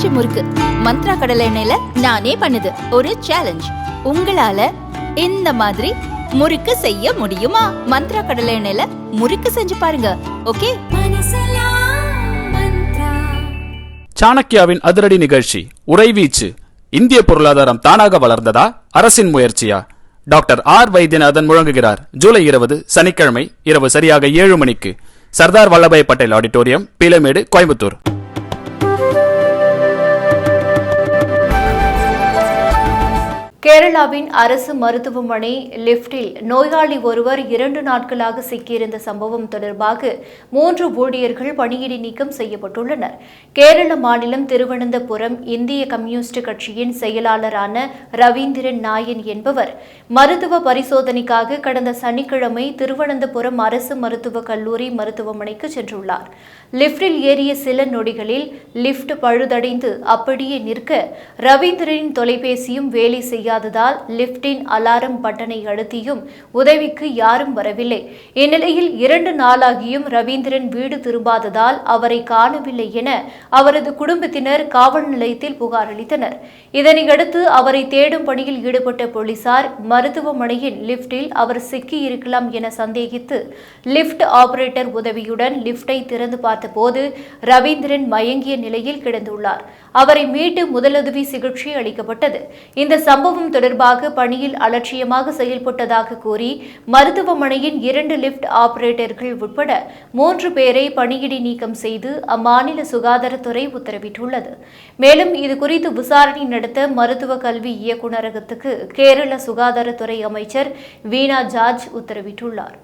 பஞ்சு முறுக்கு மந்த்ரா கடலை எண்ணெயில நானே பண்ணுது ஒரு சேலஞ்ச். உங்களால இந்த மாதிரி முறுக்கு செய்ய முடியுமா? மந்த்ரா கடலை எண்ணெயில முறுக்கு செஞ்சு பாருங்க. ஓகே. சாணக்கியாவின் அதிரடி நிகழ்ச்சி உறைவீச்சு. இந்திய பொருளாதாரம் தானாக வளர்ந்ததா, அரசின் முயற்சியா? டாக்டர் ஆர் வைத்தியநாதன் முழங்குகிறார். ஜூலை 20 சனிக்கிழமை இரவு சரியாக 7 மணிக்கு சர்தார் வல்லபாய் பட்டேல் ஆடிட்டோரியம், பீலமேடு, கோயம்புத்தூர். கேரளாவின் அரசு மருத்துவமனை லிப்டில் நோயாளி ஒருவர் 2 நாட்களாக சிக்கியிருந்த சம்பவம் தொடர்பாக 3 ஊழியர்கள் பணியிடை நீக்கம் செய்யப்பட்டுள்ளனர். கேரள மாநிலம் திருவனந்தபுரம் இந்திய கம்யூனிஸ்ட் கட்சியின் செயலாளரான ரவீந்திரன் நாயன் என்பவர் மருத்துவ பரிசோதனைக்காக கடந்த சனிக்கிழமை திருவனந்தபுரம் அரசு மருத்துவக் கல்லூரி மருத்துவமனைக்கு சென்றுள்ளார். லிப்டில் ஏறிய சில நொடிகளில் லிப்ட் பழுதடைந்து அப்படியே நிற்க ரவீந்திரனின் தொலைபேசியும் வேலை செய்ய லிப்டின் அலாரம் பட்டனை அழுத்தியும் உதவிக்கு யாரும் வரவில்லை. இந்நிலையில் 2 நாளாகியும் ரவீந்திரன் வீடு திரும்பாததால் அவரை காணவில்லை என அவரது குடும்பத்தினர் காவல் நிலையத்தில் புகார் அளித்தனர். இதனையடுத்து அவரை தேடும் பணியில் ஈடுபட்ட போலீசார் மருத்துவமனையின் லிப்டில் அவர் சிக்கியிருக்கலாம் என சந்தேகித்து லிப்ட் ஆபரேட்டர் உதவியுடன் லிப்டை திறந்து பார்த்தபோது ரவீந்திரன் மயங்கிய நிலையில் கிடந்துள்ளார். அவரை மீட்டு முதலுதவி சிகிச்சை அளிக்கப்பட்டது. இந்த சம்பவம் தொடர்பாக பணியில் அலட்சியமாக செயல்பட்டதாக கூறி மருத்துவமனையின் 2 லிப்ட் ஆபரேட்டர்கள் உட்பட 3 பேரை பணியிடை நீக்கம் செய்து அம்மாநில சுகாதாரத்துறை உத்தரவிட்டுள்ளது. மேலும் இதுகுறித்து விசாரணை நடத்த மருத்துவ கல்வி இயக்குநரகத்துக்கு கேரள சுகாதாரத்துறை அமைச்சர் வீணா ஜார்ஜ் உத்தரவிட்டுள்ளார்.